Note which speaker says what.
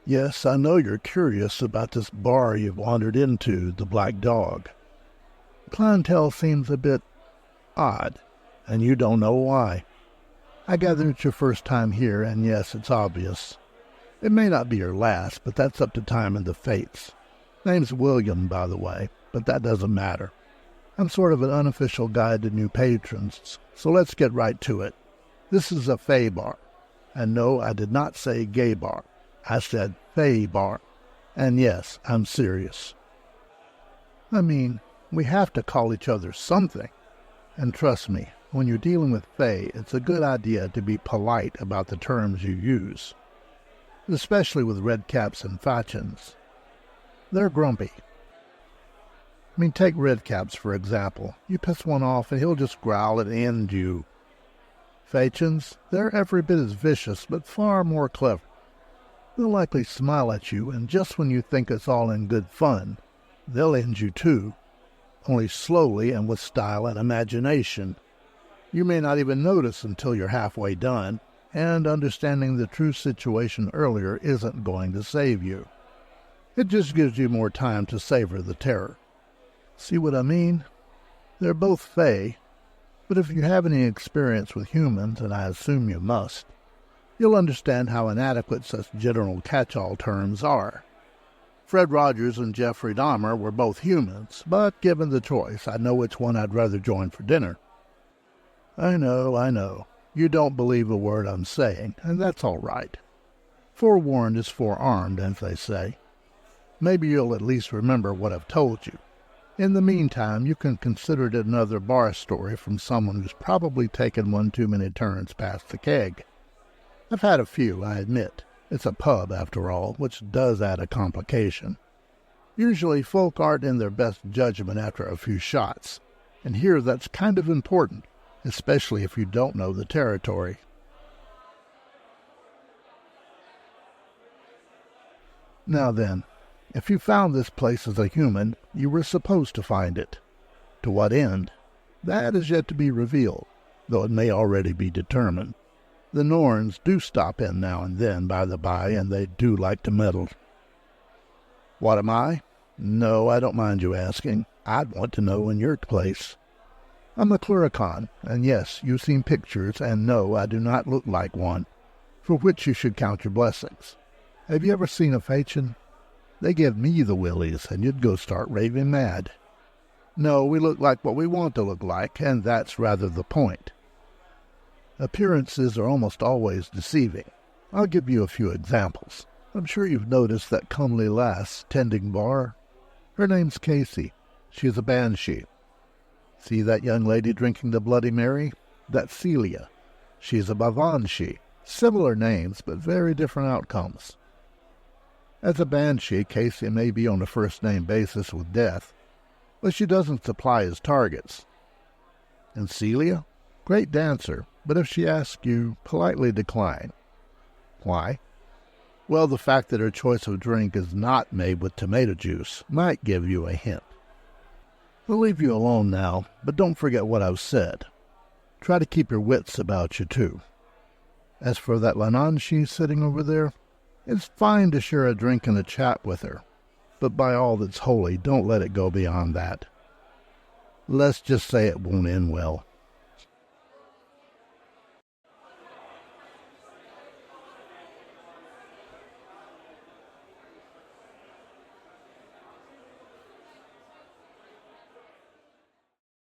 Speaker 1: Yes, I know you're curious about this bar you've wandered into, the Black Dog. Clientele seems a bit odd, and you don't know why. I gather it's your first time here, and yes, it's obvious. It may not be your last, but that's up to time and the fates. Name's William, by the way, but that doesn't matter. I'm sort of an unofficial guide to new patrons, so let's get right to it. This is a Fey bar. And no, I did not say gay bar. I said Fey bar. And yes, I'm serious. I mean, we have to call each other something. And trust me, when you're dealing with Fey, it's a good idea to be polite about the terms you use. Especially with redcaps and fachins. They're grumpy. I mean, take redcaps for example. You piss one off and he'll just growl and end you. Fachins, they're every bit as vicious, but far more clever. They'll likely smile at you, and just when you think it's all in good fun, they'll end you too, only slowly and with style and imagination. You may not even notice until you're halfway done, and understanding the true situation earlier isn't going to save you. It just gives you more time to savor the terror. See what I mean? They're both Fey, but if you have any experience with humans, and I assume you must, you'll understand how inadequate such general catch-all terms are. Fred Rogers and Jeffrey Dahmer were both humans, but given the choice, I know which one I'd rather join for dinner. I know. You don't believe a word I'm saying, and that's all right. Forewarned is forearmed, as they say. Maybe you'll at least remember what I've told you. In the meantime, you can consider it another bar story from someone who's probably taken one too many turns past the keg. I've had a few, I admit. It's a pub, after all, which does add a complication. Usually, folk aren't in their best judgment after a few shots, and here that's kind of important, especially if you don't know the territory. Now then, if you found this place as a human, you were supposed to find it. To what end? That is yet to be revealed, though it may already be determined. The Norns do stop in now and then, by the by, and they do like to meddle. What am I? No, I don't mind you asking. I'd want to know in your place. I'm a Clurican, and yes, you've seen pictures, and no, I do not look like one, for which you should count your blessings. Have you ever seen a Fachin? They give me the willies, and you'd go start raving mad. No, we look like what we want to look like, and that's rather the point. Appearances are almost always deceiving. I'll give you a few examples. I'm sure you've noticed that comely lass tending bar. Her name's Casey. She's a bavaan-shee. See that young lady drinking the Bloody Mary? That's Celia. She's a bavaan-shee. Similar names, but very different outcomes. As a bavaan-shee, Casey may be on a first-name basis with Death, but she doesn't supply his targets. And Celia? Great dancer, but if she asks you, politely decline. Why? Well, the fact that her choice of drink is not made with tomato juice might give you a hint. I'll leave you alone now, but don't forget what I've said. Try to keep your wits about you, too. As for that uncanny sitting over there, it's fine to share a drink and a chat with her, but by all that's holy, don't let it go beyond that. Let's just say it won't end well.